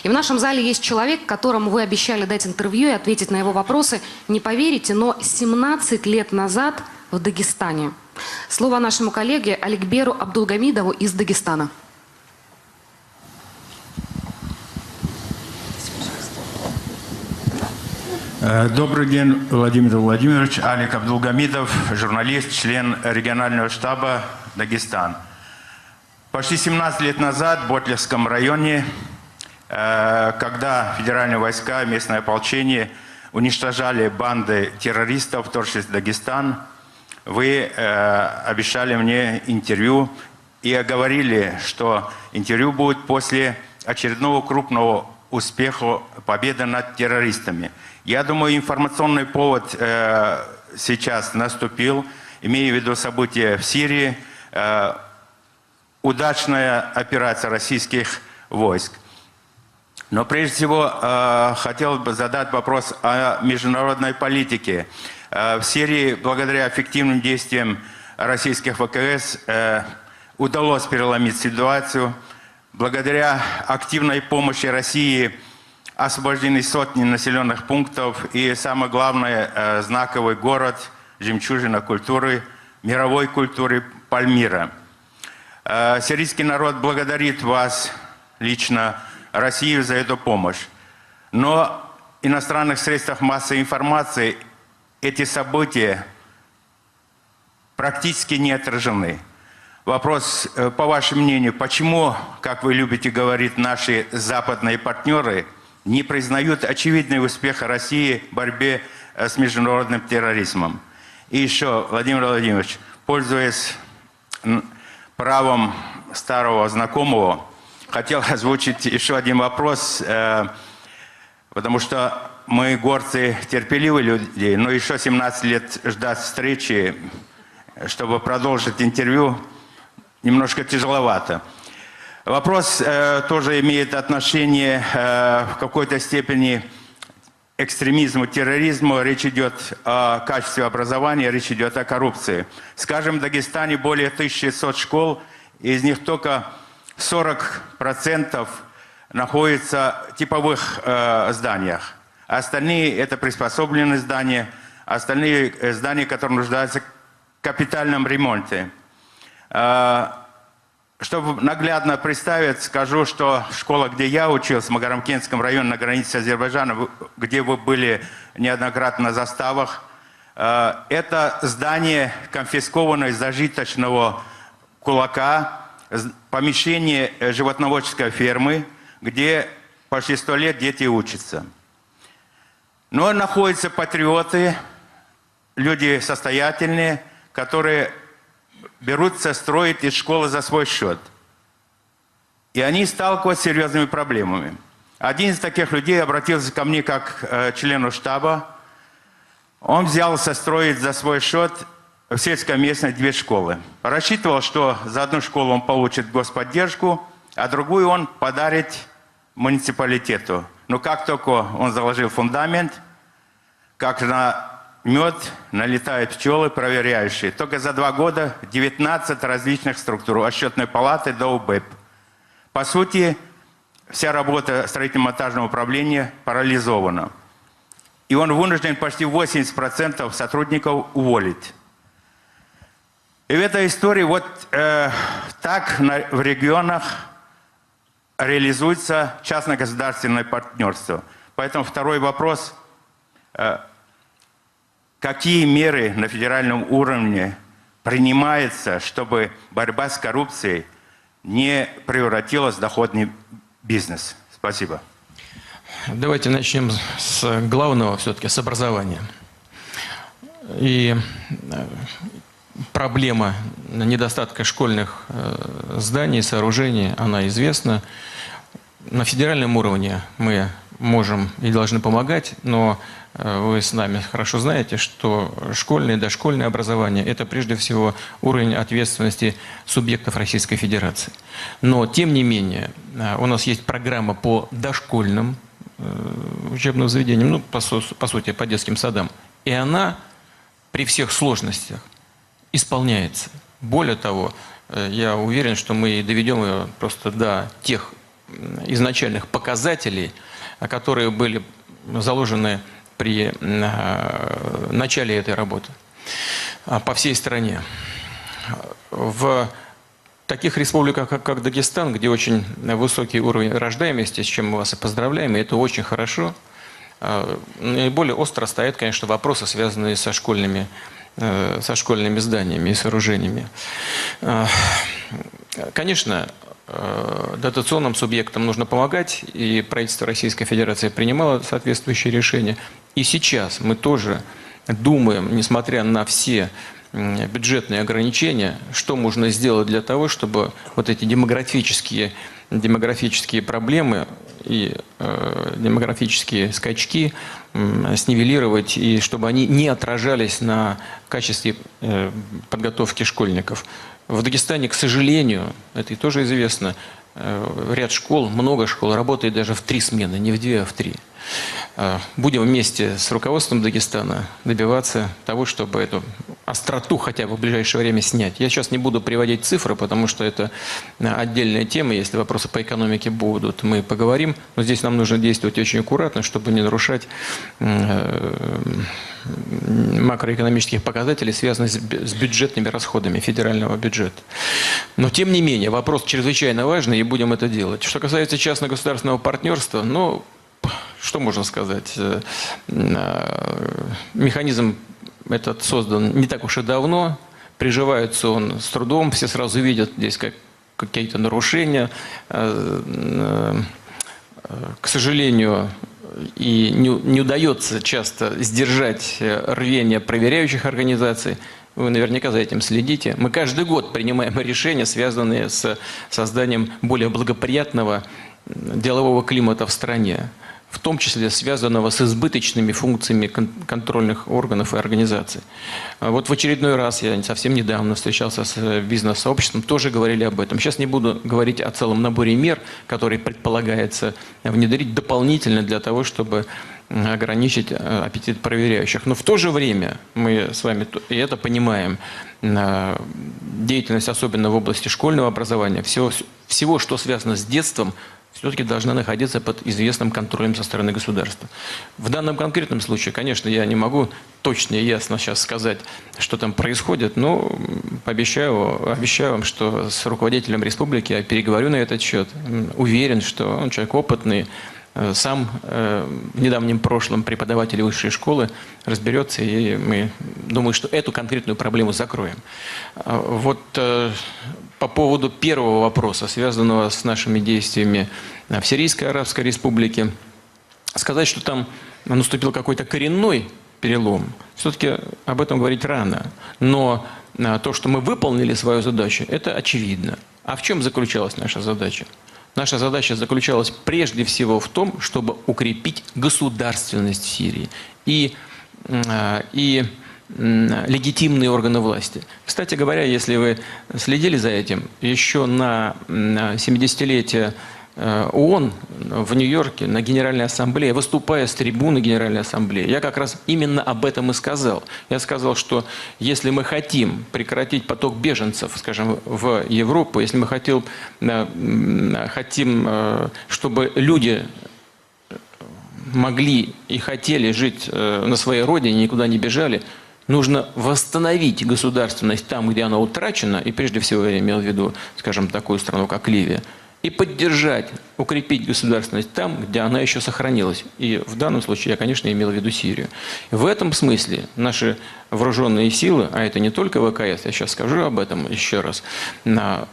И в нашем зале есть человек, которому вы обещали дать интервью и ответить на его вопросы. Не поверите, но 17 лет назад в Дагестане. Слово нашему коллеге Аликберу Абдулгамидову из Дагестана. Добрый день, Владимир Владимирович. Алик Абдулгамидов, журналист, член регионального штаба Дагестан. Почти 17 лет назад в Ботлевском районе, когда федеральные войска, местное ополчение уничтожали банды террористов, вторгшись в Дагестан, вы обещали мне интервью и говорили, что интервью будет после очередного крупного успеха победы над террористами. Я думаю, информационный повод сейчас наступил, имея в виду события в Сирии, удачная операция российских войск. Но прежде всего хотел бы задать вопрос о международной политике. В Сирии, благодаря эффективным действиям российских ВКС, удалось переломить ситуацию. Благодаря активной помощи России освобождены сотни населенных пунктов и, самое главное, знаковый город, жемчужина культуры, мировой культуры Пальмира. Сирийский народ благодарит вас лично, Россию, за эту помощь. Но в иностранных средствах массовой информации эти события практически не отражены. Вопрос, по вашему мнению, почему, как вы любите говорить, наши западные партнеры не признают очевидный успех России в борьбе с международным терроризмом? И еще, Владимир Владимирович, пользуясь правом старого знакомого, хотел озвучить еще один вопрос, потому что мы, горцы, терпеливые люди, но еще 17 лет ждать встречи, чтобы продолжить интервью, немножко тяжеловато. Вопрос тоже имеет отношение в какой-то степени к экстремизму, терроризму. Речь идет о качестве образования, речь идет о коррупции. Скажем, в Дагестане более 1100 школ, из них только 40% находятся в типовых зданиях. Остальные – это приспособленные здания, остальные здания, которые нуждаются в капитальном ремонте. Чтобы наглядно представить, скажу, что школа, где я учился, в Магарамкентском районе на границе с Азербайджаном, где вы были неоднократно на заставах, это здание конфискованное из зажиточного кулака, помещение животноводческой фермы, где почти 100 лет дети учатся. Но находятся патриоты, люди состоятельные, которые берутся строить из школы за свой счет. И они сталкиваются с серьезными проблемами. Один из таких людей обратился ко мне как члену штаба. Он взялся строить за свой счет в сельской местности 2 школы. Рассчитывал, что за одну школу он получит господдержку, а другую он подарит муниципалитету. Но как только он заложил фундамент, как на мед налетают пчелы проверяющие. Только за 2 года 19 различных структур, от счетной палаты до УБЭП. По сути, вся работа строительно-монтажного управления парализована. И он вынужден почти 80% сотрудников уволить. И в этой истории вот так в регионах реализуется частно-государственное партнерство. Поэтому второй вопрос. Какие меры на федеральном уровне принимаются, чтобы борьба с коррупцией не превратилась в доходный бизнес? Спасибо. Давайте начнем с главного, все-таки с образования. И проблема недостатка школьных зданий, сооружений, она известна. На федеральном уровне мы можем и должны помогать, но вы с нами хорошо знаете, что школьное и дошкольное образование – это прежде всего уровень ответственности субъектов Российской Федерации. Но, тем не менее, у нас есть программа по дошкольным учебным заведениям, ну, по сути, по детским садам. И она при всех сложностях исполняется. Более того, я уверен, что мы доведем ее просто до тех изначальных показателей, которые были заложены при начале этой работы по всей стране. В таких республиках, как Дагестан, где очень высокий уровень рождаемости, с чем мы вас и поздравляем, и это очень хорошо, наиболее остро стоят, конечно, вопросы, связанные со школьными зданиями и сооружениями. Конечно, дотационным субъектам нужно помогать, и правительство Российской Федерации принимало соответствующие решения. И сейчас мы тоже думаем, несмотря на все бюджетные ограничения, что можно сделать для того, чтобы вот эти демографические проблемы и демографические скачки снивелировать, и чтобы они не отражались на качестве подготовки школьников. В Дагестане, к сожалению, это и тоже известно, ряд школ, много школ работает даже в 3 смены, не в 2, а в 3. Будем вместе с руководством Дагестана добиваться того, чтобы эту остроту хотя бы в ближайшее время снять. Я сейчас не буду приводить цифры, потому что это отдельная тема. Если вопросы по экономике будут, мы поговорим. Но здесь нам нужно действовать очень аккуратно, чтобы не нарушать макроэкономических показателей, связанных с бюджетными расходами федерального бюджета. Но, тем не менее, вопрос чрезвычайно важный, и будем это делать. Что касается частно-государственного партнерства, ну, что можно сказать? Механизм этот создан не так уж и давно, приживается он с трудом, все сразу видят здесь какие-то нарушения. К сожалению, и не удается часто сдержать рвение проверяющих организаций. Вы наверняка за этим следите. Мы каждый год принимаем решения, связанные с созданием более благоприятного делового климата в стране, в том числе связанного с избыточными функциями контрольных органов и организаций. Вот в очередной раз, я совсем недавно встречался с бизнес-сообществом, тоже говорили об этом. Сейчас не буду говорить о целом наборе мер, которые предполагается внедрить дополнительно для того, чтобы ограничить аппетит проверяющих. Но в то же время мы с вами и это понимаем, деятельность, особенно в области школьного образования, всего, что связано с детством, все-таки должна находиться под известным контролем со стороны государства. В данном конкретном случае, конечно, я не могу точно и ясно сейчас сказать, что там происходит, но обещаю вам, что с руководителем республики я переговорю на этот счет. Уверен, что он человек опытный, сам в недавнем прошлом преподаватель высшей школы разберется, и мы думаю, что эту конкретную проблему закроем. Вот по поводу первого вопроса, связанного с нашими действиями в Сирийской Арабской Республике, сказать, что там наступил какой-то коренной перелом, все-таки об этом говорить рано. Но то, что мы выполнили свою задачу, это очевидно. А в чем заключалась наша задача? Наша задача заключалась прежде всего в том, чтобы укрепить государственность Сирии и легитимные органы власти. Кстати говоря, если вы следили за этим, еще на 70-летие ООН в Нью-Йорке на Генеральной Ассамблее, выступая с трибуны Генеральной Ассамблеи, я как раз именно об этом и сказал. Я сказал, что если мы хотим прекратить поток беженцев, скажем, в Европу, если мы хотим, чтобы люди могли и хотели жить на своей родине, никуда не бежали, нужно восстановить государственность там, где она утрачена, и прежде всего я имел в виду, скажем, такую страну, как Ливия, и поддержать, укрепить государственность там, где она еще сохранилась. И в данном случае я, конечно, имел в виду Сирию. В этом смысле наши вооруженные силы, а это не только ВКС, я сейчас скажу об этом еще раз,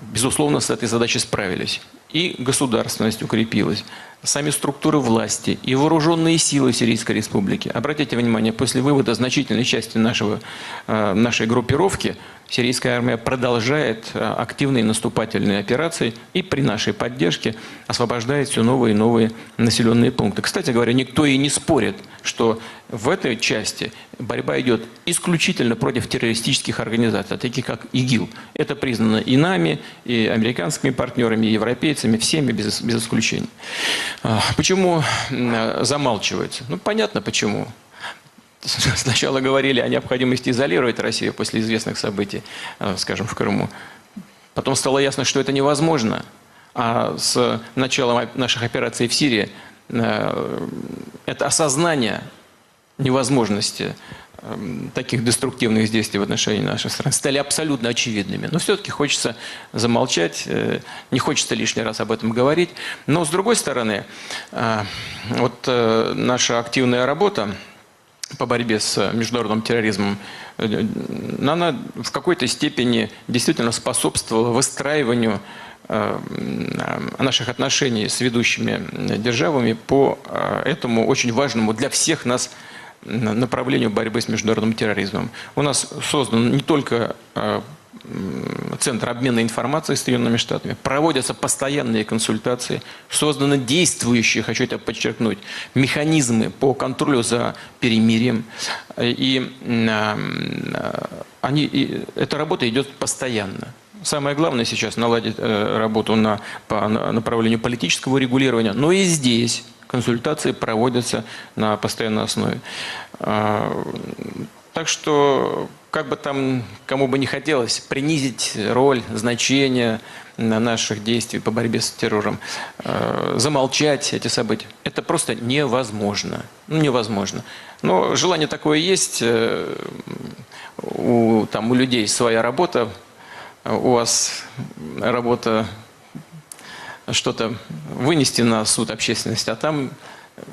безусловно, с этой задачей справились. И государственность укрепилась, сами структуры власти и вооруженные силы Сирийской Республики. Обратите внимание, после вывода значительной части нашей группировки, сирийская армия продолжает активные наступательные операции и при нашей поддержке освобождает все новые и новые населенные пункты. Кстати говоря, никто и не спорит, что в этой части борьба идет исключительно против террористических организаций, таких как ИГИЛ. Это признано и нами, и американскими партнерами, и европейцами, всеми без исключения. Почему замалчивается? Ну, понятно почему. Сначала говорили о необходимости изолировать Россию после известных событий, скажем, в Крыму. Потом стало ясно, что это невозможно. А с началом наших операций в Сирии это осознание невозможности таких деструктивных действий в отношении нашей страны стали абсолютно очевидными. Но все-таки хочется замолчать, не хочется лишний раз об этом говорить. Но с другой стороны, вот наша активная работа по борьбе с международным терроризмом, она в какой-то степени действительно способствовала выстраиванию наших отношений с ведущими державами по этому очень важному для всех нас направлению борьбы с международным терроризмом. У нас создан не только Центр обмена информацией с Соединенными Штатами, проводятся постоянные консультации, созданы действующие, хочу это подчеркнуть, механизмы по контролю за перемирием. И эта работа идет постоянно. Самое главное сейчас наладить работу по направлению политического регулирования, но и здесь консультации проводятся на постоянной основе. Так что, как бы там кому бы не хотелось принизить роль, значение наших действий по борьбе с террором, замолчать эти события, это просто невозможно. Ну, невозможно. Но желание такое есть. У людей своя работа, у вас работа что-то вынести на суд общественности, а там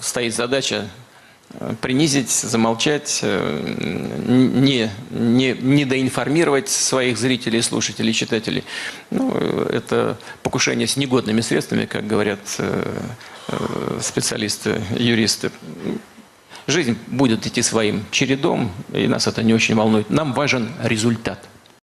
стоит задача принизить, замолчать, не доинформировать своих зрителей, слушателей, читателей. Ну, это покушение с негодными средствами, как говорят специалисты, юристы. Жизнь будет идти своим чередом, и нас это не очень волнует. Нам важен результат.